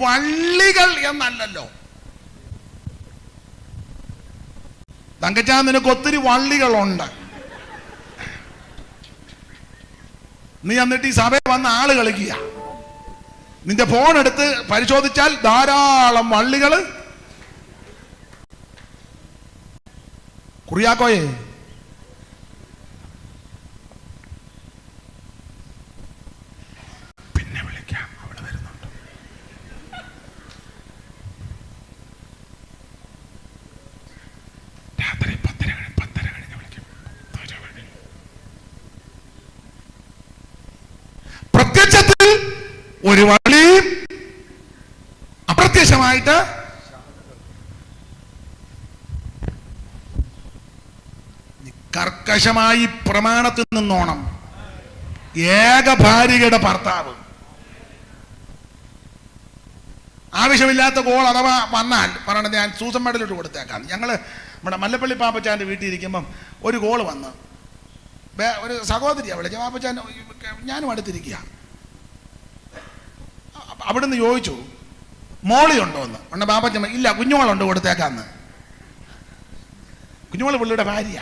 വള്ളികൾ എന്നല്ലല്ലോ. തങ്കച്ചാ, നിനക്ക് ഒത്തിരി വള്ളികളുണ്ട്. നീ എന്നിട്ട് ഈ സഭയിൽ വന്ന ആള് കളിക്കുക. നിന്റെ ഫോൺ എടുത്ത് പരിശോധിച്ചാൽ ധാരാളം വള്ളികള്. കുറിയാക്കോയെ, പിന്നെ വിളിക്കാം, അവള് വരുന്നുണ്ട്. രാത്രി 10:30 കഴിഞ്ഞ് വിളിക്കും. പ്രത്യക്ഷത്തിൽ ഒരു വള്ളിയും അപ്രത്യക്ഷമായിട്ട് കർക്കശമായി പ്രമാണത്തിൽ നിന്നോണം. ഏക ഭാര്യയുടെ ഭർത്താവ്. ആവശ്യമില്ലാത്ത കോൾ അഥവാ വന്നാൽ പറയണത് ഞാൻ സൂസൻ മെഡലിട്ട് കൊടുത്തേക്കാം. ഞങ്ങൾ നമ്മുടെ മല്ലപ്പള്ളി പാപ്പച്ചാൻ്റെ വീട്ടിൽ ഇരിക്കുമ്പം ഒരു കോള് വന്ന് ഒരു സഹോദരിയാണ് വിളിച്ച. പാപ്പച്ചാൻ ഞാനും അടുത്തിരിക്കുക. അവിടുന്ന് ചോദിച്ചു, മോളി ഉണ്ടോ എന്ന്. ഉണ്ട പാപ്പച്ചൻ ഇല്ല, കുഞ്ഞുങ്ങളുണ്ട്, കൊടുത്തേക്കാന്ന്. കുഞ്ഞുമോള് പുള്ളിയുടെ ഭാര്യ.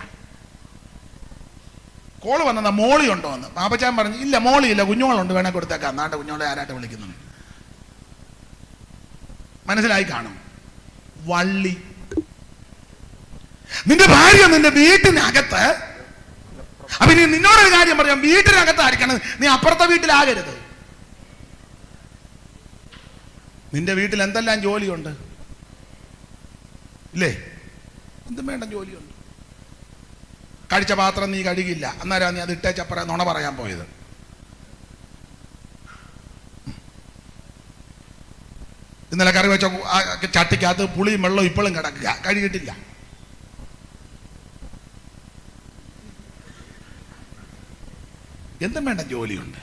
കോള് വന്നതാ, മോളി ഉണ്ടോ എന്ന്. പാപ്പച്ചാൻ പറഞ്ഞു ഇല്ല, മോളി ഇല്ല, കുഞ്ഞുങ്ങളുണ്ട്, വേണേ കൊടുത്തേക്കാം. നാട്ടെ കുഞ്ഞോളെ ആരാട്ട് വിളിക്കുന്നു. മനസ്സിലായി കാണും. വള്ളി. നിന്റെ ഭാര്യ നിന്റെ വീട്ടിനകത്ത്. അപ്പൊ നീ നിന്നോടൊരു കാര്യം പറയാം, വീട്ടിനകത്തായിരിക്കണം, നീ അപ്പുറത്തെ വീട്ടിലാകരുത്. നിന്റെ വീട്ടിൽ എന്തെല്ലാം ജോലിയുണ്ട് ഇല്ലേ? എന്തും വേണ്ട ജോലിയുണ്ട്. കഴിച്ച പാത്രം നീ കഴുകില്ല, അന്നേരം നീ അത് ഇട്ടേച്ചപ്പറ നുണ പറയാൻ പോയത്. ഇന്നലെ കറി വെച്ച ചട്ടിക്കകത്ത് പുളിയും വെള്ളവും ഇപ്പോഴും കിടക്കുക, കഴുകിയിട്ടില്ല. എന്തും വേണ്ട ജോലിയുണ്ട്.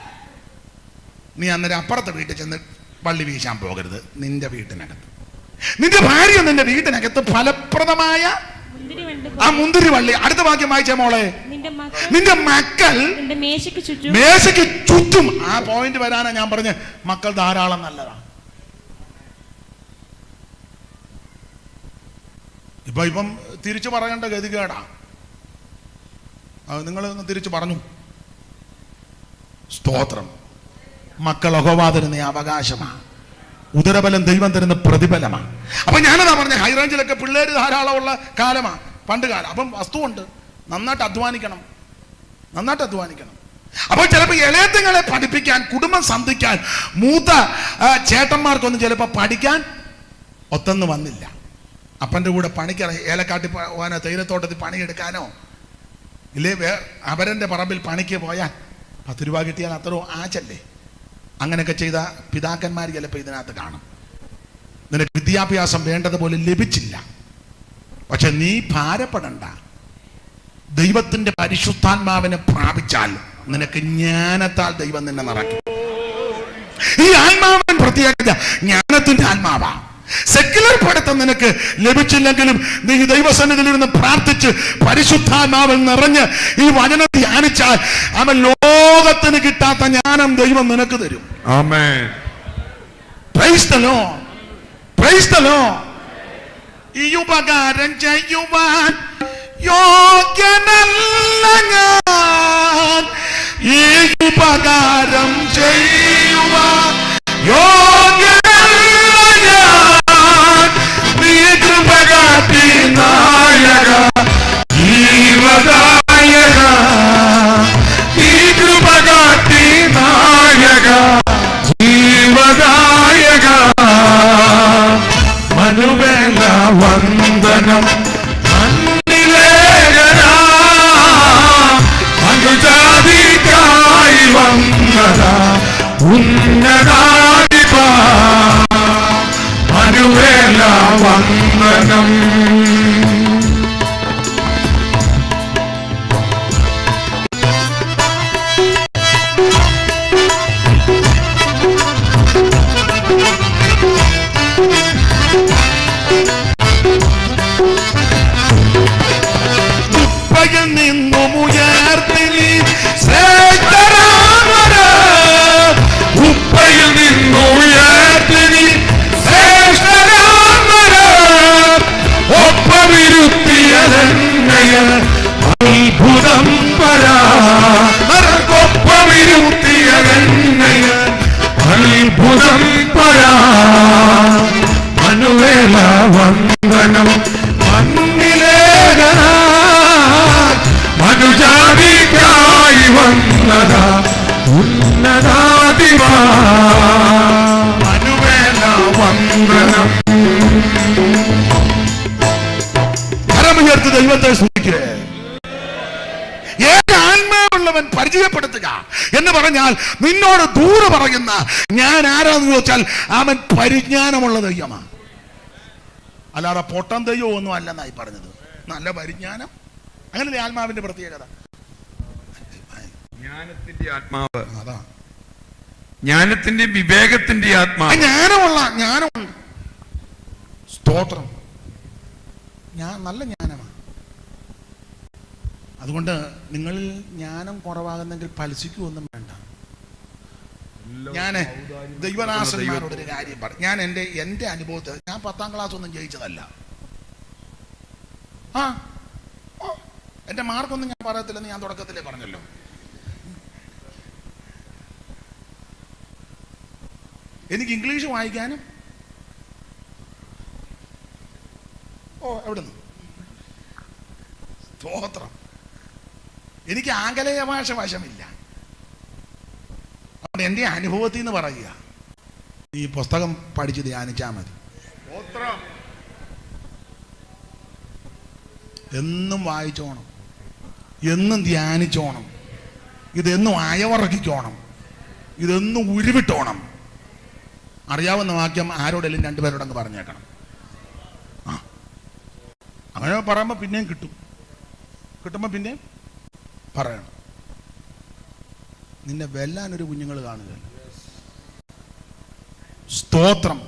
നീ അന്നേരം അപ്പുറത്തെ വീട്ടിൽ ചെന്ന് വള്ളി വീശാൻ പോകരുത്. നിന്റെ വീട്ടിനകത്ത്, നിന്റെ ഭാര്യ നിന്റെ വീട്ടിനകത്ത് ഫലപ്രദമായ ആ മുന്തിരി വള്ളി. അടുത്ത വാക്യം വായിച്ചേ മോളെ. നിന്റെ മക്കൾ മേശയ്ക്ക് ചുറ്റും. ആ പോയിന്റ് വരാനാ ഞാൻ പറഞ്ഞ മക്കൾ ധാരാളം നല്ലതാണ്. ഇപ്പം തിരിച്ചു പറയേണ്ട ഗതികേടാ. നിങ്ങൾ തിരിച്ചു പറഞ്ഞു. സ്തോത്രം. മക്കൾ യഹോവ തരുന്ന അവകാശമാണ്. ഉദരബലം ദൈവം തരുന്ന പ്രതിഫലമാണ്. അപ്പൊ ഞാനതാ പറഞ്ഞ, ഹൈറേഞ്ചിലൊക്കെ പിള്ളേര് ധാരാളമുള്ള കാലമാണ്, പണ്ട് കാലം. അപ്പം വസ്തുവുണ്ട്, നന്നായിട്ട് അധ്വാനിക്കണം. അപ്പോൾ ചിലപ്പോൾ ഇളയത്തുങ്ങളെ പഠിപ്പിക്കാൻ, കുടുംബം സന്ധിക്കാൻ, മൂത്ത ചേട്ടന്മാർക്കൊന്നും ചിലപ്പോൾ പഠിക്കാൻ ഒത്തൊന്നും വന്നില്ല. അപ്പൻ്റെ കൂടെ പണിക്ക് ഏലക്കാട്ടി പോകാനോ തേയിലത്തോട്ടത്തിൽ പണിയെടുക്കാനോ ഇല്ലേ, അവരൻ്റെ പറമ്പിൽ പണിക്ക് പോയാൽ 10 രൂപ കിട്ടിയാൽ അത്രയോ ആച്ചല്ലേ. അങ്ങനെയൊക്കെ ചെയ്ത പിതാക്കന്മാർ ചിലപ്പോൾ ഇതിനകത്ത് കാണും. നിനക്ക് വിദ്യാഭ്യാസം വേണ്ടതുപോലെ ലഭിച്ചില്ല, പക്ഷെ നീ ഭാരപ്പെടണ്ട. ദൈവത്തിന്റെ പരിശുദ്ധാത്മാവിനെ പ്രാപിച്ചാൽ നിനക്ക് ജ്ഞാനത്താൽ ദൈവം നിന്നെ നിറയ്ക്കും. ഈ ആത്മാവിൻ പ്രത്യേകത ജ്ഞാനത്തിന്റെ ആത്മാവാ. സെക്യുലർ പഠിത്തം നിനക്ക് ലഭിച്ചില്ലെങ്കിലും നീ ദൈവസന്നിധിയിൽ ഇരുന്ന് പ്രാർത്ഥിച്ച് പരിശുദ്ധാത്മാവിൽ നിറഞ്ഞ് ഈ വചനം ധ്യാനിച്ചാൽ അവൻ ലോകത്തിന് കിട്ടാത്ത ജ്ഞാനം ദൈവം നിനക്ക് തരും. ആമേൻ. Praise the Lord. Praise the Lord. ഈ ഉപകാരം ചെയ്യുവാൻ യോഗ്യനല്ല ഞാൻ. ഈ ഉപകാരം ചെയ്യുവാൻ യോഗ്യനല്ല ഞാൻ. നീ കൃപ കാട്ടി നായക ജീവദായക. നീ കൃപ കാട്ടി നായക ജീവദായക. മനുവേല വന്ദനം മണ്ണിലേഖനാ. മനുജാതിക്കായി വന്നതാ ഉന്നതാധിപ പറഞ്ഞാൽ നിന്നോട് ദൂരെ പറയുന്ന ഞാൻ ആരാന്ന് ചോദിച്ചാൽ അവൻ പരിജ്ഞാനമുള്ള ദൈവമാണ്. അല്ലാതെ പൊട്ടം ദൈവം ഒന്നും അല്ലെന്നായി പറഞ്ഞത്. നല്ല പരിജ്ഞാനം. അങ്ങനല്ലേ ആത്മാവിന്റെ പ്രത്യേകത? ജ്ഞാനത്തിന്റെ ആത്മാവ്, അതാ ജ്ഞാനത്തിന്റെ വിവേകത്തിന്റെ ആത്മാവ്. ജ്ഞാനമുണ്ട്. സ്തോത്രം. നല്ല ജ്ഞാനമാണ്. അതുകൊണ്ട് നിങ്ങളിൽ ജ്ഞാനം കുറവാകുന്നെങ്കിൽ ഫലിപ്പിക്കുകയൊന്നും വേണ്ട. ഞാൻ ദൈവദാസന്മാരോടൊരു കാര്യം പറയും. ഞാൻ എൻ്റെ അനുഭവത്തിൽ ഞാൻ 10ാം ക്ലാസ് ഒന്നും ജയിച്ചതല്ല. എൻ്റെ മാർക്കൊന്നും ഞാൻ പറയത്തില്ലെന്ന് ഞാൻ തുടക്കത്തിലേ പറഞ്ഞല്ലോ. എനിക്ക് ഇംഗ്ലീഷ് വായിക്കാനും എവിടുന്ന് സ്തോത്രം. എനിക്ക് ആംഗലേയ ഭാഷ വശമില്ല. അതുകൊണ്ട് എൻ്റെ അനുഭവത്തിൽ നിന്ന് പറയുക, ഈ പുസ്തകം പഠിച്ച് ധ്യാനിച്ചാൽ മതി. എന്നും വായിച്ചോണം, എന്നും ധ്യാനിച്ചോണം, ഇതെന്നും അയവറക്കിക്കോണം, ഇതെന്നും ഉരുവിട്ടോണം. അറിയാവുന്ന വാക്യം ആരോടെങ്കിലും 2 പേരോടങ്ങ് പറഞ്ഞേക്കണം. അങ്ങനെ പറയുമ്പോൾ പിന്നെയും കിട്ടുമ്പോൾ പിന്നെയും പറയണം. നിന്നെ വെല്ലാനൊരു കുഞ്ഞുങ്ങൾ കാണുക. സ്തോത്രം.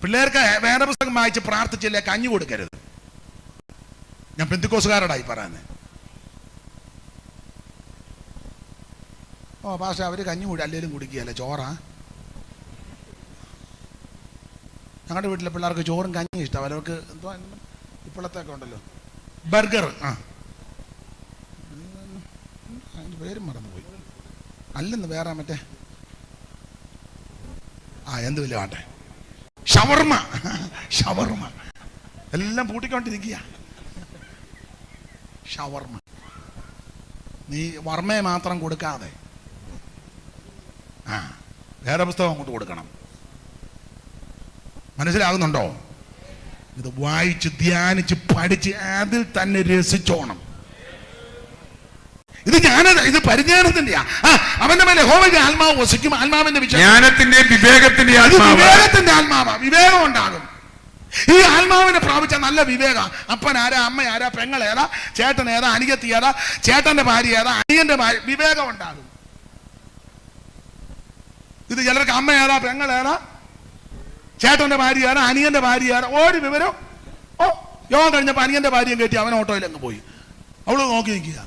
പിള്ളേർക്ക് വേറെ പുസ്തകം വായിച്ച് പ്രാർത്ഥിച്ചില്ലേ കഞ്ഞി കൊടുക്കരുത്. ഞാൻ പെന്തിക്കോസുകാരോടായി പറയുന്നത്. പക്ഷെ അവര് കഞ്ഞി കൂടി അല്ലേലും കുടിക്കുകയല്ലേ, ചോറാ. ഞങ്ങളുടെ വീട്ടിലെ പിള്ളേർക്ക് ചോറും കഞ്ഞിയും ഇഷ്ടം. അവർക്ക് എന്തോ ഇപ്പോഴത്തൊക്കെ ഉണ്ടല്ലോ ബർഗർ, അതിൻ്റെ പേരും മറന്നുപോയി. അല്ലെന്ന് വേറെ മറ്റേ എന്ത് വലിയ ആട്ടെ, ഷവർമ എല്ലാം പൂട്ടിക്കൊണ്ടിരിക്കുക. ഷവർമ നീ വർമ്മയെ മാത്രം കൊടുക്കാതെ വേറെ പുസ്തകം അങ്ങോട്ട് കൊടുക്കണം. മനസ്സിലാകുന്നുണ്ടോ? ഇത് വായിച്ച് ധ്യാനിച്ച് പഠിച്ച് അതിൽ തന്നെ രസിച്ചോണം. ഇത് പരിജ്ഞാനത്തിന്റെയാ. അവന്റെ മേലെ യഹോവയുടെ ആത്മാവ് വസിക്കും. ആത്മാവിന്റെ ജ്ഞാനത്തിന്റെ വിവേകത്തിന്റെ ആത്മാവാ. വിവേകം ഉണ്ടാകും. ഈ ആത്മാവിനെ പ്രാപിച്ച നല്ല വിവേക. അപ്പൻ ആരാ, അമ്മ ആരാ, പെങ്ങൾ ഏതാ, ചേട്ടൻ ഏതാ, അനിയത്തി ഏതാ, ചേട്ടന്റെ ഭാര്യ ഏതാ, അനിയന്റെ ഭാര്യ, വിവേകം ഉണ്ടാകും. ഇത് ചിലർക്ക് അമ്മ ഏതാ, പെങ്ങൾ ഏതാ, ചേട്ടന്റെ ഭാര്യ ഏതാ, അനിയന്റെ ഭാര്യ ഏതാ, ഒരു വിവരം. യോഗം കഴിഞ്ഞപ്പോൾ അനിയന്റെ ഭാര്യയും കയറ്റി അവൻ ഓട്ടോയിൽ അങ്ങ് പോയി. അവള് നോക്കി നിൽക്കുക.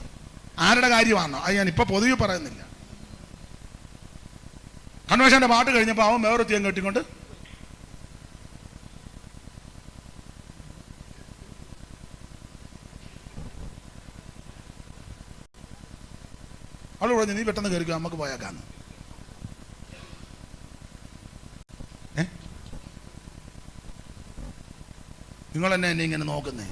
ആരുടെ കാര്യമാണോ അത് ഞാൻ ഇപ്പൊ പൊതുവെ പറയുന്നില്ല. കൺവെൻഷന്റെ പാട്ട് കഴിഞ്ഞപ്പോൾ അവൻ വേറൊത്തിയും കെട്ടിക്കൊണ്ട് അവള് പറഞ്ഞു, നീ പെട്ടെന്ന് കയറിക്കോ, നമുക്ക് പോയേക്കാന്ന്. നിങ്ങൾ എന്നെ ഇങ്ങനെ നോക്കുന്നേ.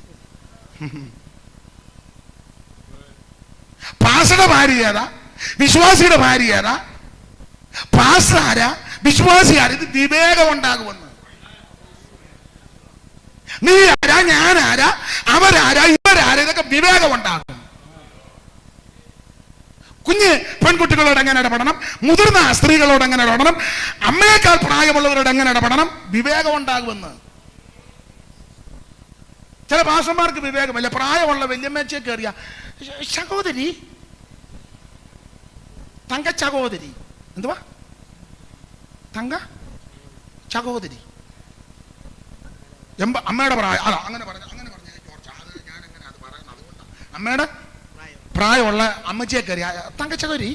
പാസ്റ്ററുടെ ഭാര്യ ഏതാ, വിശ്വാസിയുടെ ഭാര്യ ഏതാ, പാസ്റ്റർ ആരാ, വിശ്വാസി ആരാ, ഇത് വിവേകം ഉണ്ടാകുമെന്ന്. നീ ആരാ, ഞാൻ ആരാ, അവരാരാ, ഇവരാരാ, ഇതൊക്കെ വിവേകം ഉണ്ടാകും. കുഞ്ഞ് പെൺകുട്ടികളോട് എങ്ങനെ ഇടപെടണം, മുതിർന്ന സ്ത്രീകളോട് എങ്ങനെ ഇടപെടണം, അമ്മയേക്കാൾ പ്രായമുള്ളവരോട് എങ്ങനെ ഇടപെടണം, വിവേകം ഉണ്ടാകുമെന്ന്. ചില പാസ്റ്റർമാർക്ക് വിവേകമല്ല. പ്രായമുള്ള വല്യമ്മച്ചയെ കയറിയ സഹോദരി, തങ്ക സഹോദരി, എന്തുവാ തങ്ക സഹോദരി, അമ്മയുടെ പ്രായം അതാ അങ്ങനെ പറഞ്ഞു ഞാൻ എങ്ങനെ അത് പറയുന്നത്? അതുകൊണ്ടാണ് അമ്മയുടെ പ്രായമുള്ള അമ്മച്ചിയെ കയറിയ തങ്ക സഹോദരി.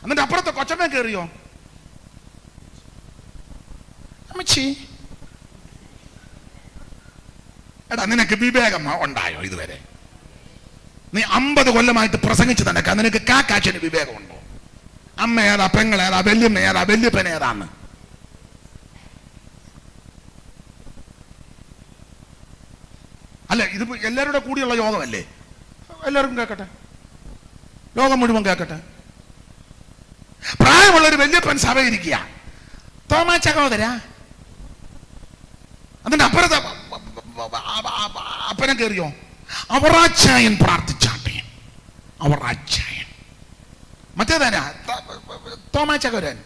എന്നിട്ട് അപ്പുറത്തെ കൊച്ചമ്മയെ കയറിയോ അമ്മച്ചി. എടാ, നിനക്ക് വിവേകം ഉണ്ടായോ ഇതുവരെ? നീ 50 കൊല്ലമായിട്ട് പ്രസംഗിച്ച് തന്നെ നിനക്ക് കാക്കാച്ചിന് വിവേകമുണ്ടോ? അമ്മ ഏതാ, പെങ്ങൾ ഏതാ, വല്യമ്മ ഏതാ, വല്യപ്പൻ ഏതാന്ന്? അല്ല, ഇത് എല്ലാവരുടെ കൂടിയുള്ള യോഗമല്ലേ? എല്ലാവർക്കും കേൾക്കട്ടെ, ലോകം മുഴുവൻ കേൾക്കട്ടെ. പ്രായമുള്ളൊരു വല്യപ്പൻ സഭ ഇരിക്കുക, തോമാ സഹോദര. അതിന്റെ അപ്പുറത്തെ അപ്പനെ കയറിയോ, അവറാച്ചായൻ പ്രാർത്ഥിച്ചാട്ടെ, അവറാച്ചായൻ. മറ്റേതാനാ തോമാച്ചകരൻ.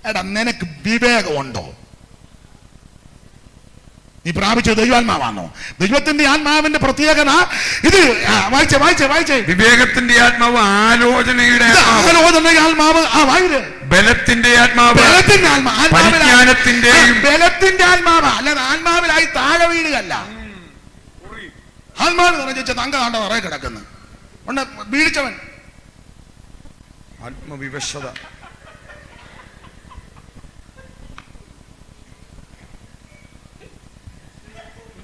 എടാ നിനക്ക് വിവേകമുണ്ടോ? നീ പ്രാപിച്ച ദൈവാത്മാവാണോ? ദൈവത്തിന്റെ ആത്മാവിന്റെ പ്രത്യേകത ഇത്. വായിച്ചേ. വിവേകത്തിന്റെ ആത്മാവ് ആലോചനയുടെ ആത്മാവ്. ബലത്തിന്റെ ആത്മാവ്. ബലത്തിന്റെ ആത്മാവ്. പരിജ്ഞാനത്തിന്റെയും. ബലത്തിന്റെ ആത്മാവ്. അല്ലാതെ ആത്മാവിലായി താഴെ വീഴുകയല്ല. ആത്മാവ് നിറഞ്ഞ തങ്ക താണ്ട നിറയെ കിടക്കുന്നു. ഉണ്ട് വീഴ്ചവൻ. ആത്മവിവശത.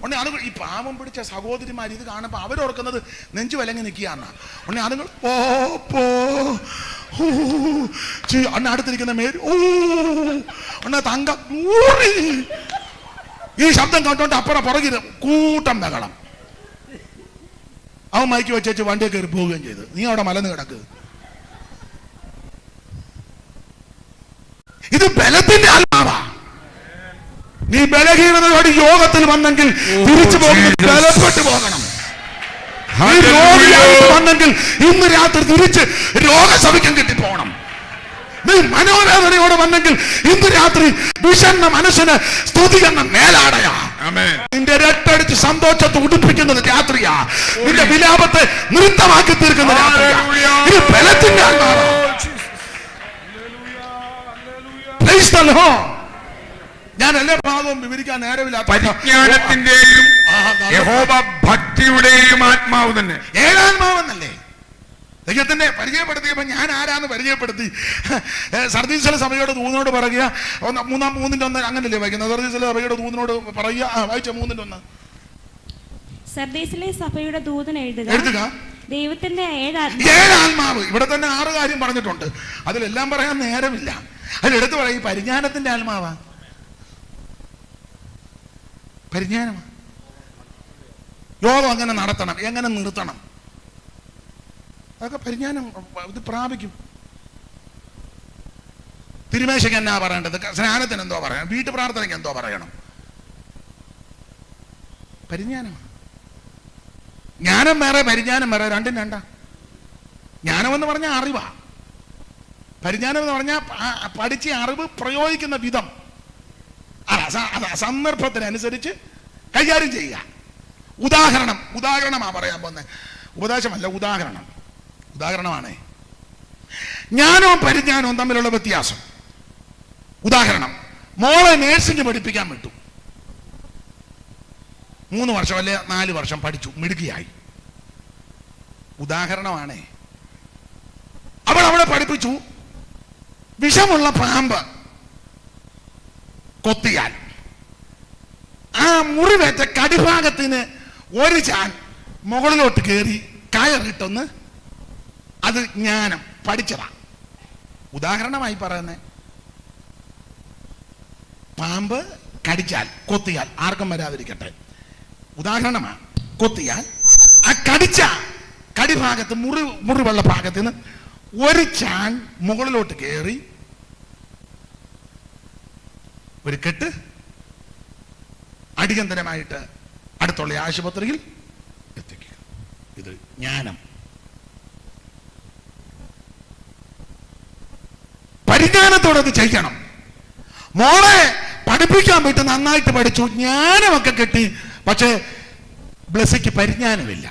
ഉണ്ണെ അത് ഈ പാവം പിടിച്ച സഹോദരിമാർ ഇത് കാണുമ്പോൾ അവരോർക്കുന്നത് നെഞ്ചു വിലങ്ങി നിൽക്കുകയാണ്. ഉണ്ണെ അതുങ്ങൾ അണ്ണ അടുത്തിരിക്കുന്ന മേരി അണ്ണ തങ്ക ഈ ശബ്ദം കേട്ടോണ്ട് അപ്പുറം പുറകിൽ കൂട്ടം ബഹളം. അവൻ മയക്കി വെച്ചു വണ്ടിയെ കയറി പോവുകയും ചെയ്തു. നീ അവിടെ മലന്ന് കിടക്ക്. ഇത് ബലത്തിന്റെ ആത്മാവാ. നീ ബലഹീനതയോട് യോഗത്തിൽ വന്നെങ്കിൽ തിരിച്ചു പോകുന്നത് ബലപ്പെട്ടു പോകണം. നീ രോഗിയായിട്ട് വന്നെങ്കിൽ ഇന്ന് രാത്രി തിരിച്ച് രോഗസൗഖ്യം കിട്ടിപ്പോകണം. നീ മനോവേദനയോടെ വന്നെങ്കിൽ ഇന്ന് രാത്രി വിഷണ്ണ മനസ്സിന് സ്തുതി എന്ന മേലാടയാ. നിന്റെ രട്ടടിച്ച് സന്തോഷത്തെ ഉടുപ്പിക്കുന്നത് രാത്രിയാ. നിന്റെ വിലാപത്തെ നൃത്തമാക്കി തീർക്കുന്ന രാത്രിയാ. ഇത് ബലത്തിന്റെ ആത്മാവാ. ഞാൻ എല്ലാ ഭാഗവും വിവരിക്കാൻ നേരമില്ല. പരിജ്ഞാനത്തിന്റെയും യഹോവ ഭക്തിയുടെയും ആത്മാവ് തന്നെ. ഏഴാത്മാവെന്നല്ലേ ദൈവത്തിന്റെ പരിചയപ്പെടുത്തിയപ്പോ ഞാൻ ആരാന്ന് പരിചയപ്പെടുത്തി. സർദീസിലെ സഭയുടെ ദൂതനോട് പറയുക. 3:1 അങ്ങനല്ലേ വായിക്കുന്നത്? സർദീസിലെ സഭയുടെ ദൂതനോട് പറയുക. വായിച്ച 3:1. സർദീസിലെ സഭയുടെ ദൂതൻ എഴുതുക, ദൈവത്തിന്റെ ഏഴാത്മാവ്. ഇവിടെ തന്നെ 6 കാര്യം പറഞ്ഞിട്ടുണ്ട്. അതിലെല്ലാം പറയാൻ നേരമില്ല. അതിലെടുത്ത് പറയും ഈ പരിജ്ഞാനത്തിന്റെ ആത്മാവാ. പരിജ്ഞാനമാ. യോഗം എങ്ങനെ നടത്തണം, എങ്ങനെ നിർത്തണം, അതൊക്കെ പരിജ്ഞാനം ഇത് പ്രാപിക്കും. തിരുമേശയ്ക്ക് എന്നാ പറയേണ്ടത്, സ്നാനത്തിന് എന്തോ പറയണം, വീട്ടു പ്രാർത്ഥനയ്ക്ക് എന്തോ പറയണം. പരിജ്ഞാനമാണ്. ജ്ഞാനം വേറെ പരിജ്ഞാനം വേറെ, രണ്ടും രണ്ടാ. ജ്ഞാനമെന്ന് പറഞ്ഞാൽ അറിവാ. പരിജ്ഞാനം എന്ന് പറഞ്ഞാൽ പഠിച്ച അറിവ് പ്രയോഗിക്കുന്ന വിധം, സന്ദർഭത്തിനനുസരിച്ച് കൈകാര്യം ചെയ്യുക. ഉദാഹരണമാ പറയാൻ പോകുന്നത്, ഉപദേശമല്ല, ഉദാഹരണമാണേ. ജ്ഞാനവും പരിജ്ഞാനവും തമ്മിലുള്ള വ്യത്യാസം. ഉദാഹരണം, മോളെ നേഴ്സിംഗ് പഠിപ്പിക്കാൻ വിട്ടു. 3 വർഷം അല്ലെ 4 വർഷം പഠിച്ചു, മിടുക്കിയായി. ഉദാഹരണമാണേ. അവൾ അവിടെ പഠിപ്പിച്ചു. വിഷമുള്ള പാമ്പ് കൊത്തിയാൽ ആ മുറിവേറ്റ കടിഭാഗത്തിന് ഒരു ചാൻ മുകളിലോട്ട് കയറി കയറിട്ടൊന്ന്, അത് ജ്ഞാനം പഠിച്ചതാ. ഉദാഹരണമായി പറയുന്നേ, പാമ്പ് കടിച്ചാൽ, കൊത്തിയാൽ, ആർക്കും വരാതിരിക്കട്ടെ, ഉദാഹരണമാണ്. കൊത്തിയാൽ ആ കടിച്ച കടിഭാഗത്ത് മുറിവുള്ള ഭാഗത്തിന് ഒരു ചാൻ മുകളിലോട്ട് കയറി ഒരു കെട്ട് അടിയന്തരമായിട്ട് അടുത്തുള്ള ആശുപത്രിയിൽ എത്തിക്കുക. ഇത് ജ്ഞാനം. പരിജ്ഞാനത്തോടെ അത് ചെയ്യണം. മോളെ പഠിപ്പിക്കാൻ പറ്റും, നന്നായിട്ട് പഠിച്ചു, ജ്ഞാനമൊക്കെ കിട്ടി. പക്ഷേ ബ്ലസ്സിക്ക് പരിജ്ഞാനമില്ല.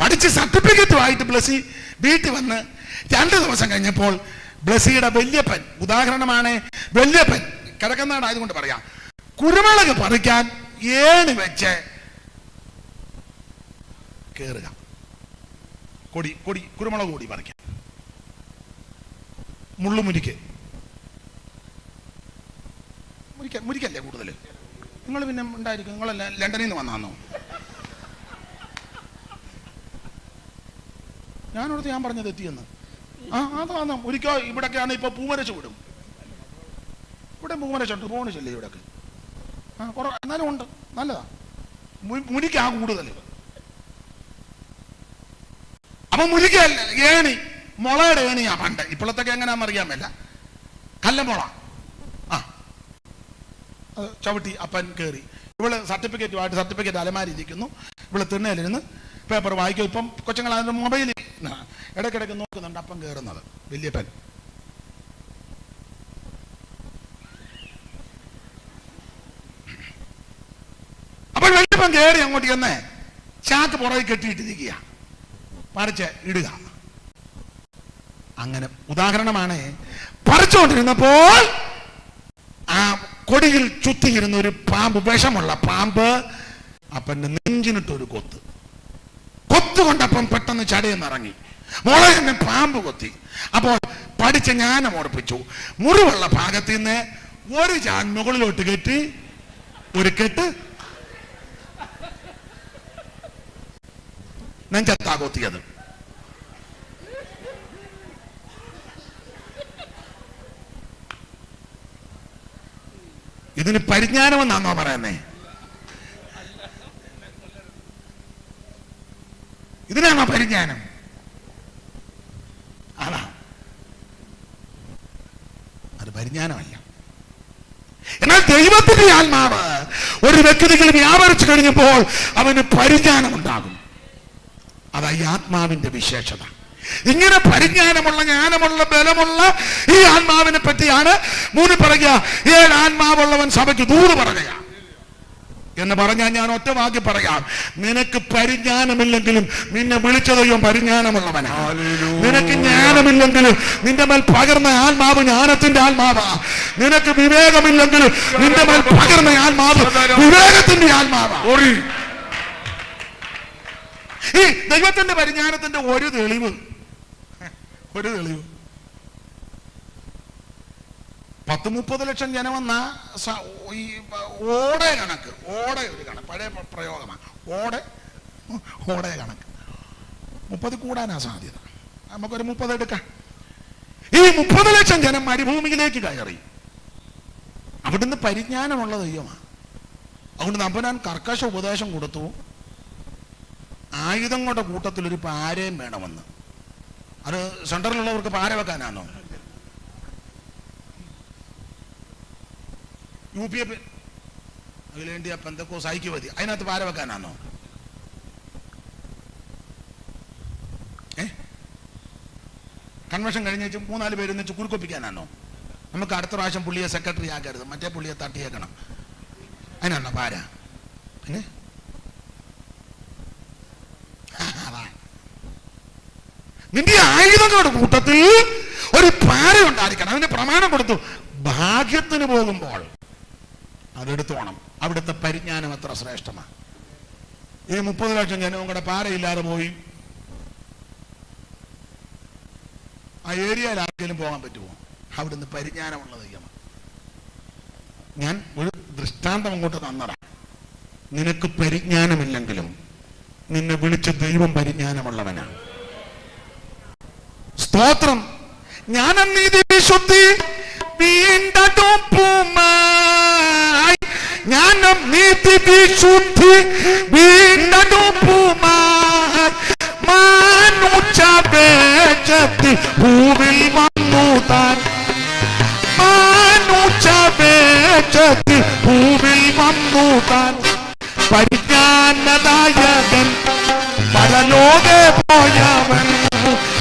പഠിച്ച് സർട്ടിഫിക്കറ്റുമായിട്ട് ബ്ലസ്സി വീട്ടിൽ വന്ന് 2 ദിവസം കഴിഞ്ഞപ്പോൾ ബ്ലസ്സിയുടെ വല്യപ്പൻ, ഉദാഹരണമാണ്, വല്യപ്പൻ കിഴക്കനാടായതുകൊണ്ട് പറയാം, കുരുമുളക് പറിക്കാൻ ഏണി വെച്ച് കേറുക. കുരുമുളക് കൂടി പറിക്കാൻ മുരിക്കല്ലേ കൂടുതൽ. നിങ്ങൾ പിന്നെ ഉണ്ടായിരിക്കും, നിങ്ങളല്ല ലണ്ടനിൽ നിന്ന് വന്നാന്നോ? ഞാനോടത്ത് ഞാൻ പറഞ്ഞത് എത്തിയെന്ന്. അതാന്ന് ഒരിക്കൽ ഇവിടൊക്കെയാണ് ഇപ്പൊ പൂമരച്ച് വിടും. ഇവിടെ പൂമരച്ചുണ്ട്, പോണിച്ചല്ലേ ഇവിടൊക്കെ. എന്നാലും ഉണ്ട്, നല്ലതാ. മുരിക്കാ കൂടുതൽ. അപ്പൊ മുരിക്കല്ല, ഏണി, മുളയുടെ ഏണിയാ പണ്ട്. ഇപ്പോഴത്തൊക്കെ എങ്ങനെയാണെന്ന് അറിയാൻ മേല. കല്ലമുള. അത് ചവിട്ടി അപ്പൻ കയറി. ഇവള് സർട്ടിഫിക്കറ്റ് അലമാരി ഇരിക്കുന്നു. ഇവള് തിണ്ണയിലിരുന്ന് പേപ്പർ വായിക്കും. ഇപ്പം കൊച്ചുങ്ങൾ അതിന്റെ മൊബൈലിൽ ഇടയ്ക്കിടയ്ക്ക് നോക്കുന്നുണ്ട് അപ്പം കയറുന്നത് വല്യപ്പൻ. അപ്പോൾ വല്യപ്പൻ കയറി അങ്ങോട്ട് ചെന്ന് ചാക്ക് പുറകിൽ കെട്ടിയിട്ടിരിക്കുക, പറിച്ച് ഇടുക. അങ്ങനെ ഉദാഹരണമാണ്. പറിച്ചുകൊണ്ടിരുന്നപ്പോൾ ആ കൊടിയിൽ ചുറ്റിയിരുന്ന ഒരു പാമ്പ്, വിഷമുള്ള പാമ്പ് അപ്പൻ്റെ നെഞ്ചിനിട്ടൊരു കൊത്ത് കൊണ്ടപ്പം പെട്ടെന്ന് ചടയെന്നിറങ്ങി. മോളെ എന്നെ പാമ്പ് കൊത്തി. അപ്പോൾ പഠിച്ച ജ്ഞാനം ഓർപ്പിച്ചു. മുറിവുള്ള ഭാഗത്ത് നിന്ന് ഒരു ചാൺ മുകളിലോട്ട് കെട്ടി ഒരു കെട്ട് നെഞ്ചത്താ കൊത്തിയത്. ഇതിന് പരിജ്ഞാനമെന്നാണോ പറയുന്നേ? ഇതിനാണോ പരിജ്ഞാനം? അതാ, അത് പരിജ്ഞാനമല്ല. എന്നാൽ ദൈവത്തിന്റെ ആത്മാവ് ഒരു വ്യക്തിയിൽ വ്യാപരിച്ചു കഴിഞ്ഞപ്പോൾ അവന് പരിജ്ഞാനമുണ്ടാകും. അതാ ഈ ആത്മാവിന്റെ വിശേഷത. ഇങ്ങനെ പരിജ്ഞാനമുള്ള, ജ്ഞാനമുള്ള, ബലമുള്ള ഈ ആത്മാവിനെ പറ്റിയാണ് മൂന്ന് പറയുക, 7 ആത്മാവുള്ളവൻ സഭയ്ക്ക് ദൂത് പറയുക എന്ന് പറഞ്ഞാൽ ഞാൻ ഒറ്റ വാക്യം പറയാം. നിനക്ക് പരിജ്ഞാനമില്ലെങ്കിലും നിന്നെ വിളിച്ച ദൈവം പരിജ്ഞാനമുള്ളവനാണ്. നിനക്ക് ജ്ഞാനമില്ലെങ്കിലും നിന്റെ മേൽ പകർന്ന ആത്മാവ് ജ്ഞാനത്തിന്റെ ആത്മാവാ. നിനക്ക് വിവേകമില്ലെങ്കിലും നിന്റെ മേൽ പകർന്ന ആത്മാവ് വിവേകത്തിന്റെ ആത്മാവാ. ഈ ദൈവത്തിന്റെ പരിജ്ഞാനത്തിന്റെ ഒരു തെളിവ് 10-30 ലക്ഷം ജനമെന്ന ഈ ഓടെ കണക്ക്, ഒരു കണക്ക്, പഴയ പ്രയോഗമാണ്. ഓടെ കണക്ക് 30 കൂടാനാ സാധ്യത. നമുക്കൊരു 30 എടുക്കാം. ഈ 30 ലക്ഷം ജനം മരുഭൂമിയിലേക്ക് കയറി. അവിടുന്ന് പരിജ്ഞാനമുള്ള ദൈവമാണ്. അതുകൊണ്ട് നമ്പനാൻ കർക്കശ ഉപദേശം കൊടുത്തു, ആയുധങ്ങളുടെ കൂട്ടത്തിൽ ഒരു പാരയും വേണമെന്ന്. അത് സെൻറ്ററിലുള്ളവർക്ക് പാര വെക്കാനാണോ? UPF അഖിലേന്ത്യാ പെന്തക്കോസ്ത് ഐക്യവേദി അതിനകത്ത് പാര വെക്കാനാണോ? കൺവെൻഷൻ കഴിഞ്ഞ് 3-4 പേര് വെച്ച് കുറുക്കൊപ്പിക്കാനാണോ? നമുക്ക് അടുത്ത പ്രാവശ്യം പുള്ളിയെ സെക്രട്ടറി ആക്കരുത്, മറ്റേ പുള്ളിയെ തട്ടിയേക്കണം, അതിനാണോ പാര? പിന്നെ നിന്റെ ആയുധങ്ങളുടെ കൂട്ടത്തിൽ ഒരു പാര ഉണ്ടായിരിക്കണം. അതിന് പ്രമാണം കൊടുത്തു, ഭാഗ്യത്തിന് പോകുമ്പോൾ അതെടുത്തോണം. അവിടുത്തെ പരിജ്ഞാനം എത്ര ശ്രേഷ്ഠമാണ്. ഈ 30 ലക്ഷം ജനവും കൂടെ പാരയില്ലാതെ പോയി ആ ഏരിയയിൽ ആർക്കെങ്കിലും പോകാൻ പറ്റുമോ? അവിടുന്ന് പരിജ്ഞാനമുള്ള ദൈവമാണ്. ഞാൻ ഒരു ദൃഷ്ടാന്തം അങ്ങോട്ട് തന്നടാ. നിനക്ക് പരിജ്ഞാനമില്ലെങ്കിലും നിന്നെ വിളിച്ച ദൈവം പരിജ്ഞാനമുള്ളവനാണ്. സ്തോത്രം. ജ്ഞാനം, നീതി, വിശുദ്ധി വീണ്ടെടുപ്പുമായി, ജ്ഞാനം, നീതി, വിശുദ്ധി വീണ്ടെടുപ്പുമായി മാനുച്ചപേക്ഷത്തിൽ ഭൂവിൽ വന്നു താൻ. മാനുച്ചപേക്ഷത്തിൽ ഭൂവിൽ വന്നു താൻ. പരിജ്ഞാനദായകൻ പരലോകെ പോയവൻ.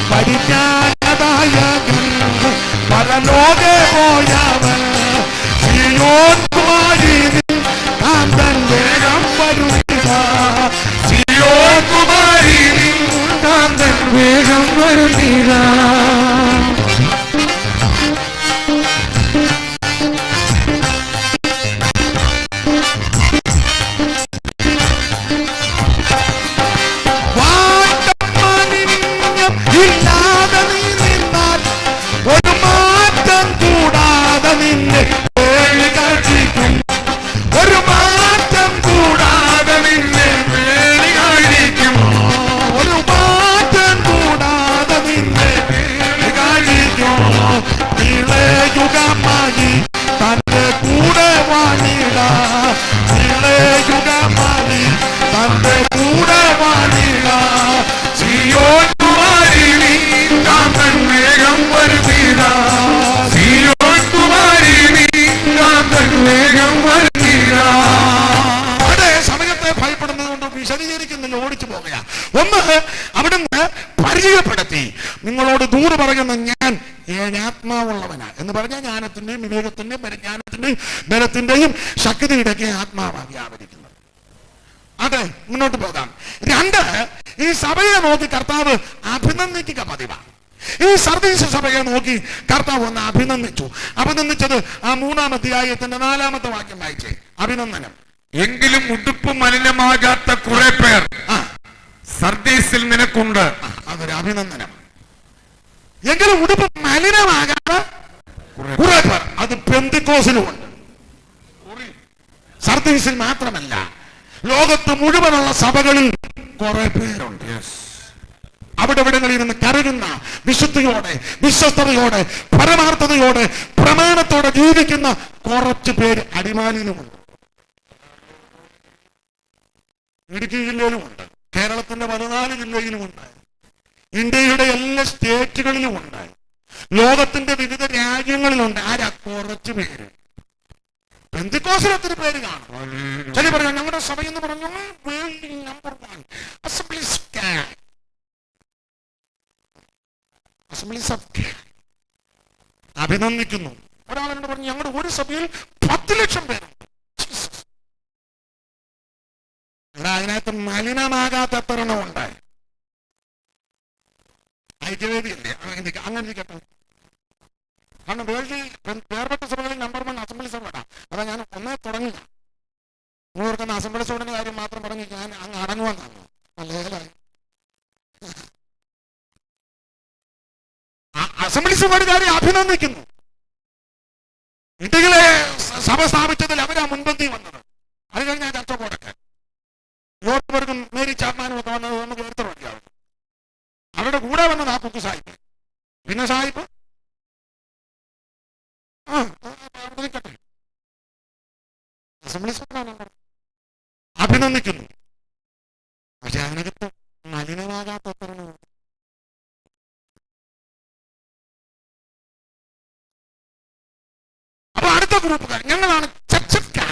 പരിജ്ഞാനദായകൻ പരലോകെ പോയവൻ. സിയോൻ കുമാരിയിൽ കാന്തൻ വേഗം വരുക. സിയോൻ കുമാരിയിൽ കാന്തൻ വേഗം വരുക. ഇല്ലാതെ നീ നിന്നാൽ ഒരു മാറ്റം കൂടാതെ നിന്നെ കാഴ്ച ആത്മാവുള്ളവനാ എന്ന് പറഞ്ഞാൽ ജ്ഞാനത്തിന്റെയും വിവേകത്തിന്റെയും പരിജ്ഞാനത്തിന്റെയും ബലത്തിന്റെയും ശക്തിയുടെയൊക്കെ ആത്മാവാണ് വ്യാപരിക്കുന്നത്. അതെ, മുന്നോട്ട് പോകാം. 2, ഈ സഭയെ നോക്കി കർത്താവ് അഭിനന്ദിക്കുക പതിവാണ്. ഈ സർവീസ് സഭയെ നോക്കി കർത്താവ് ഒന്ന് അഭിനന്ദിച്ചത് ആ 3-ാം അധ്യായത്തിന്റെ 4-ാമത്തെ വാക്യം വായിച്ചേ. അഭിനന്ദനം. എങ്കിലും ഉടുപ്പ് മലിനമാകാത്ത കുറെ പേർ സർദീസിൽ നിനക്കുണ്ട്. അതൊരു അഭിനന്ദനം. എങ്കിലും ഉടുപ്പ് മലിനമാകാത്ത കുറെ പേർ, അത് പെന്തിക്കോസിലുമുണ്ട്. സർദീസിൽ മാത്രമല്ല, ലോകത്ത് മുഴുവനുള്ള സഭകളിൽ കുറെ പേരുണ്ട്. അവിടെവിടങ്ങളിൽ നിന്ന് കരുതുന്ന, വിശുദ്ധിയോടെ, വിശ്വസ്തയോടെ, പരമാർത്ഥതയോടെ, പ്രമാണത്തോടെ ജീവിക്കുന്ന കുറച്ച് പേര് അടിമാലിയിലുമുണ്ട്. ഇടുക്കി ജില്ലയിലുമുണ്ട്, കേരളത്തിന്റെ 14 ജില്ലയിലുമുണ്ട്, ഇന്ത്യയുടെ എല്ലാ സ്റ്റേറ്റുകളിലുമുണ്ട്, ലോകത്തിന്റെ വിവിധ രാജ്യങ്ങളിലുണ്ട്. ആരാ? കുറച്ച് പേര്. പെന്തിക്കോസിൽ ഒത്തിരി പേര് കാണും. ചില പറയാം ഞങ്ങളുടെ സഭയെന്ന് പറഞ്ഞു നമ്പർ 1 അസംബ്ലീസ് അഭിനന്ദിക്കുന്നു. ഒരാളെന്നോട് പറഞ്ഞു ഞങ്ങളുടെ ഒരു സഭയിൽ 10 ലക്ഷം പേരുണ്ട്. അതിനകത്ത് മലിനമാകാത്ത എത്ര എണ്ണം ഉണ്ടായി? ഐക്യവേദിയല്ലേ അങ്ങനെ കേട്ടോ. കാരണം വേർപെട്ട സഭകളിൽ നമ്പർ 1 അസംബ്ലി സഭ. അതാ ഞാൻ ഒന്നേ തുടങ്ങില്ല. ഓർക്കുന്ന അസംബ്ലി സഭയുടെ കാര്യം മാത്രം പറഞ്ഞ് ഞാൻ അങ്ങ് അടങ്ങുവാന്നാണ്. ലേഖലായി അസംബ്ലി സഭയുടെ കാര്യം അഭിനന്ദിക്കുന്നു. ഇന്ത്യയിലെ സഭ സ്ഥാപിച്ചതിൽ അവരാ മുൻപന്തി വന്നത്. അത് കഴിഞ്ഞാൽ ചർച്ച പോടൊക്കെ യോർക്കും മേരി ചാപ്മാനും ഒക്കെ വന്നത് നമുക്ക് എടുത്തു നോക്കിയാവും. അവരുടെ കൂടെ വന്നത് ആ കുക്ക് സാഹിബ്, പിന്നെ സാഹിബ് അസംബ്ലി സഭ അഭിനന്ദിക്കുന്നു. പക്ഷെ അതിനകത്ത് മലിനമാകാത്ത എത്രയാണ്? അപ്പൊ അടുത്ത ഗ്രൂപ്പുകാർ ഞങ്ങളാണ് ചർച്ചക്കാർ.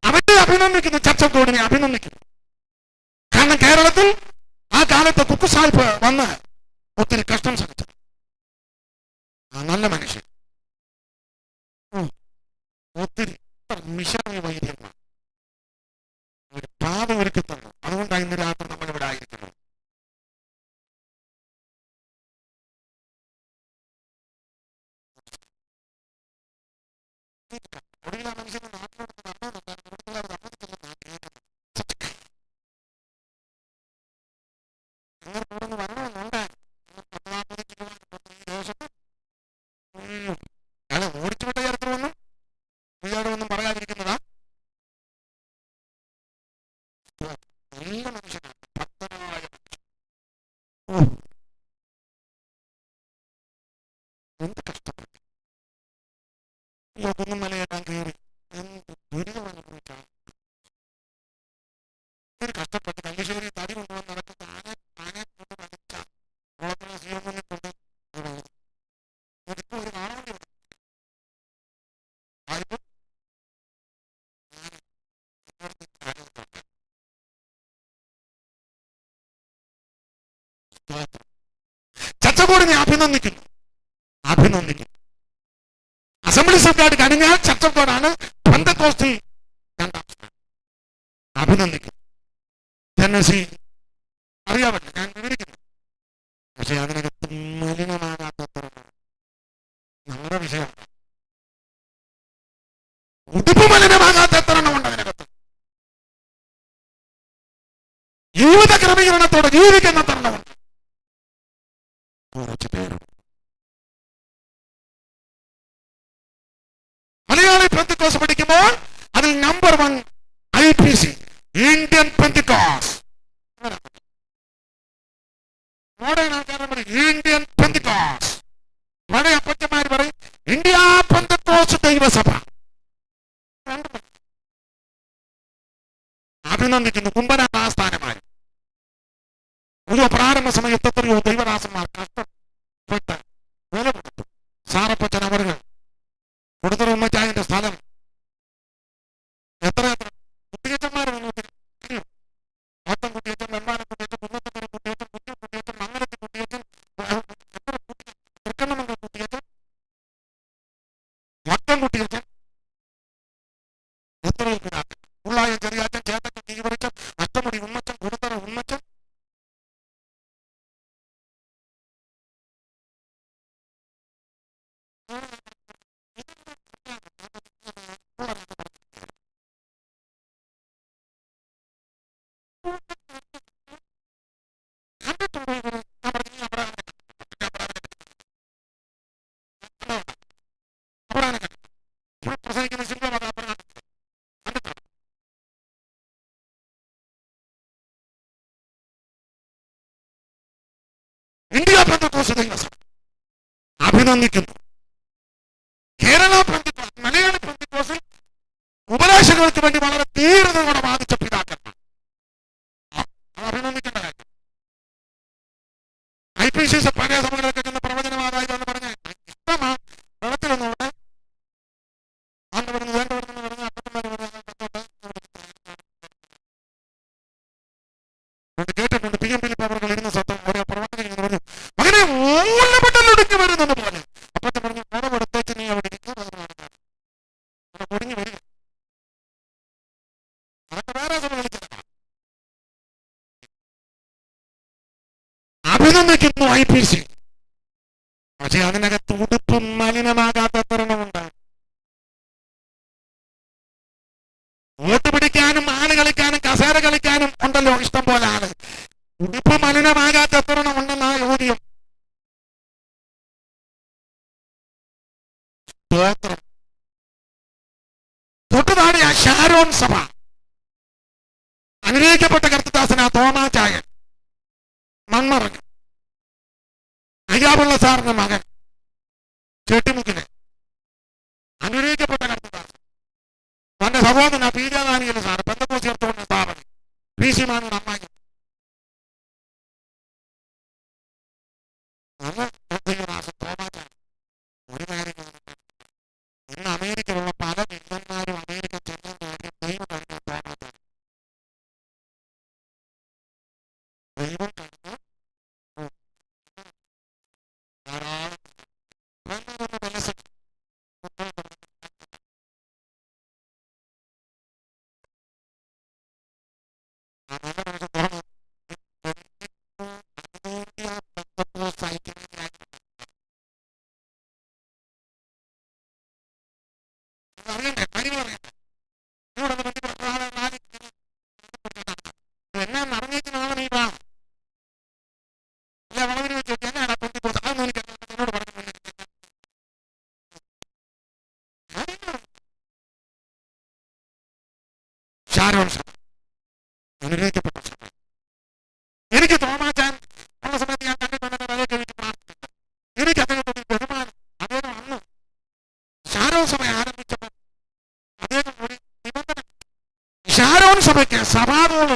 അവരെ അഭിനന്ദിക്കുന്നു, ചർച്ചക്കോടിനെ അഭിനന്ദിക്കുന്നു. കാരണം കേരളത്തിൽ ആ കാലത്ത് കുക്ക് സാഹിബ് വന്ന് ഒത്തിരി കഷ്ടം സഹിച്ചു. നല്ല മനുഷ്യൻ, ഒത്തിരി മിഷണറി വൈദ്യന്മാർ ഒരു പാത ഒരുക്കി തന്നു. അതുകൊണ്ടാണ് ഇന്ന് രാത്രി നമ്മൾ ഇവിടെ ആയിരിക്കുന്നത്. ഒടുവിൽ ആ മനുഷ്യന്റെ നാട്ടിലോട്ട് അങ്ങനെ കൂടുന്ന് വരണമെന്നുണ്ടായിരുന്നു. അയാളെ ഓടിച്ചുവിട്ട ചരിത്രം ഒന്നും ഇയാളൊന്നും പറയാതിരിക്കുന്നതാ. നല്ല മനുഷ്യനാണ്, ഭക്തനായ എന്ത് കഷ്ടപ്പെട്ടു. കുന്നും മലയേറ്റാൻ കയറി എന്ത് ദുരിതമനുഭവിച്ചാണ്. ഒരു കഷ്ടപ്പെട്ട് കല്ലിശ്ശേരി തടി കൊണ്ടുവന്ന് നടക്കുന്ന ആനെ കൊണ്ട് വലിച്ച കുളത്തിലെ ശിവനെ കൊണ്ട് ഒരു കാണേണ്ടി വന്നു. ആർക്കും ചർച്ചക്കോടിനെ അഭിനന്ദിക്കുന്നു. അസംബ്ലി സഭയായിട്ട് കഴിഞ്ഞാൽ ചർച്ചക്കോടാണ് പെന്തക്കോസ്തി രണ്ടാം സ്ഥാനം. അഭിനന്ദിക്കുന്നു. ടെന്നസി അറിയാമല്ലോ, ഞാൻ വിവരിക്കുന്നു. പക്ഷെ അതിനകത്ത് മലിനമാകാത്ത നമ്മുടെ വിഷയമാണ്. ഉടുപ്പ് മലിനമാകാത്ത എത്ര എണ്ണമുണ്ട് അതിനകത്ത്? ജീവിത ക്രമീകരണത്തോടെ ജീവിക്കുന്ന തരണമുണ്ട് കുറച്ച് പേരും. മലയാളി പെന്തക്കോസ് പഠിക്കുമ്പോൾ അതിൽ നമ്പർ 1 IPC, ഇന്ത്യൻ പെന്തക്കോസ്. മോഡേൺ ആൾക്കാരെ പറയും ഇന്ത്യൻ പെന്തക്കോസ്. പഴയ അപ്പച്ചന്മാർ പറയും ഇന്ത്യ പെന്തക്കോസ് ദൈവസഭ. അഭിനന്ദിക്കുന്നു. കുമ്പനാണ് ആസ്ഥാനമായി. ഒരു പ്രാരംഭ സമയത്ത് എത്രയോ ദൈവദാസന്മാർ കഷ്ടപ്പെട്ട് വില കൊടുത്തു. സാറപ്പച്ചൻ അവர்கள் കൊടുത്തറ ഉമ്മച്ചായന്റെ സ്ഥലം പിതാക്കൾ. ഉള്ളായം, ചെറിയാച്ചൻ, ചേട്ടൻ, തീവളിച്ചൻ, അഷ്ടമുടി ഉമ്മച്ചൻ, കുറുത്തറ ഉമ്മച്ചൻ, ഇന്ത്യ പെന്തക്കോസ്ത് ദൈവസഭ അഭിനന്ദിക്കുന്നു. കേരള പെന്തക്കോസ്ത്, മലയാള പെന്തക്കോസ്തിൽ ഉപദേശങ്ങൾക്ക് വേണ്ടി വളരെ തീവ്രതയോടെ വാദിച്ച പിതാക്കന്മാർ, അത് അഭിനന്ദിക്കേണ്ട കാര്യം. IPCC പഴയ സഭകളൊക്കെ ചെന്ന് പ്രവചനവാദായി എന്ന് പറഞ്ഞ ഇഷ്ടമാ വെള്ളത്തിലൊന്നുകൂടെ അന്ന് പറഞ്ഞു വേണ്ട പറഞ്ഞു പറഞ്ഞ കേട്ടിട്ടുണ്ട്. PMP പവറുകൾ ഇരുന്ന സത്യം ഓരോ പ്രവർത്തകർ പറഞ്ഞു, മകനെ മൂലപ്പെട്ടൊടുങ്ങി വരുന്നെന്ന് പോലെ. അപ്പത്തെ പറഞ്ഞു കുറവെടുത്തേച്ച് നീ അവിടെ ഒടുങ്ങി വരിക. അതൊക്കെ വേറെ സഭ വിളിച്ചതാണ്. അഭിനന്ദിക്കുന്നു IPC. പക്ഷെ അതിനകത്ത് ഉടുപ്പും മലിനമാകാത്ത തരണമുണ്ട്. വോട്ട് പിടിക്കാനും ആള് കളിക്കാനും കസേര കളിക്കാനും ഉണ്ടല്ലോ ഇഷ്ടം പോലെ ആള്. ഉടുപ്പ് മലിനമാകാത്ത എത്രണ്ണം ഉണ്ടെന്നാ ചോദ്യം. സ്തോത്രം. തൊട്ടുതാഴെ ഷാരോൺ സഭ, അനുഗ്രഹിക്കപ്പെട്ട കർത്തദാസന തോമാചായൻ മൺമറഞ്ഞു. അയ്യാവുള്ള സാറിന്റെ മകൻ ചെട്ടിമുക്കിന് അനുഗ്രഹിക്കപ്പെട്ട കർത്തദാസൻ. തന്റെ സഹോദരൻ പീജാദാനിയൽ സാറ് പെന്തക്കോസ്ത് ചേർത്തുകൊണ്ട് സ്ഥാപനം PC മാനോട് അമ്മായി ഒരു കാര്യം ഇന്ന് അമേരിക്കയിലുള്ള പല വിദ്വാന്മാരും അമേരിക്ക ചെന്ന കാര്യം ദൈവം കഴിഞ്ഞ തോന്നാത്ത ദൈവം കഴിഞ്ഞ ധാരാളം എന്നാ നടന്നേക്ക് നാളെ നീ വാ. അല്ല വളവിന് വെച്ച് എന്നാണ് പെന്തക്കോസ്ത് അതൊന്നും എനിക്ക് എന്നോട് പറഞ്ഞു. ഷാരോൺ സഭ അനുഗ്രഹിക്കപ്പെട്ട സഭ. എനിക്ക് തോമാച്ചാൻ ഉള്ള സമയത്ത് ഞാൻ കണ്ടിട്ടുണ്ടെന്ന് അതൊക്കെ എനിക്ക് പ്രാർത്ഥിച്ചിട്ടുണ്ട്. എനിക്ക് അദ്ദേഹത്തോട് ബഹുമാനം. അദ്ദേഹം അന്ന് ഷാരോൺ സഭ ആരംഭിച്ചപ്പോൾ അദ്ദേഹം ഒരു നിബന്ധന, ഷാരോൺ സഭയ്ക്ക് സഭാതോട്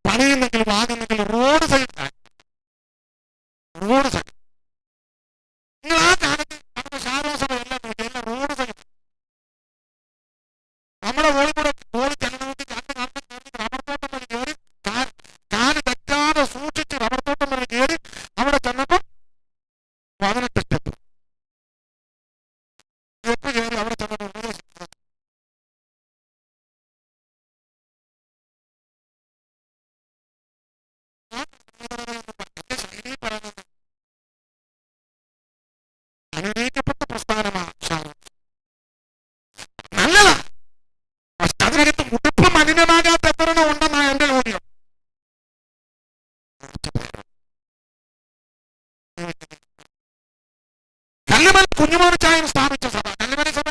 പണിയുന്നെങ്കിൽ വാങ്ങുന്നെങ്കിൽ റോഡ് സൈഡ് നിങ്ങൾ ആ കാലത്ത് നമ്മുടെ ഷാരോൺ സഭ എല്ലാം നോക്കി എല്ലാം റോഡ് സൈഡ്. നമ്മുടെ റോഡിൽ കൂടെ റോഡ് ചെല്ലണമെങ്കിൽ രണ്ട് കണ്ണം റബ്ബർ തോട്ടം വഴി കയറി കാല് തെറ്റാതെ സൂക്ഷിച്ച് റബ്ബർ തോട്ടം വഴി കയറി അവിടെ ചെന്നപ്പോൾ 18 സ്റ്റെപ്പ് കയറി അവിടെ ചെന്നപ്പോൾ ശൈലി പറയുന്നത് അനുഗ്രഹിക്കപ്പെട്ട പ്രസ്ഥാനമാണ് ഷാരോൺ. നല്ലതാ. പക്ഷെ അതിനകത്ത് ഉടുപ്പ് മലിനമാകാത്ത എത്രണ്ണം ഉണ്ടെന്നാണ് എന്റെ ചോദ്യം. കല്ലുമല കുഞ്ഞുമോനിച്ചായൻ സ്ഥാപിച്ച സഭ, കല്ലുമല സഭ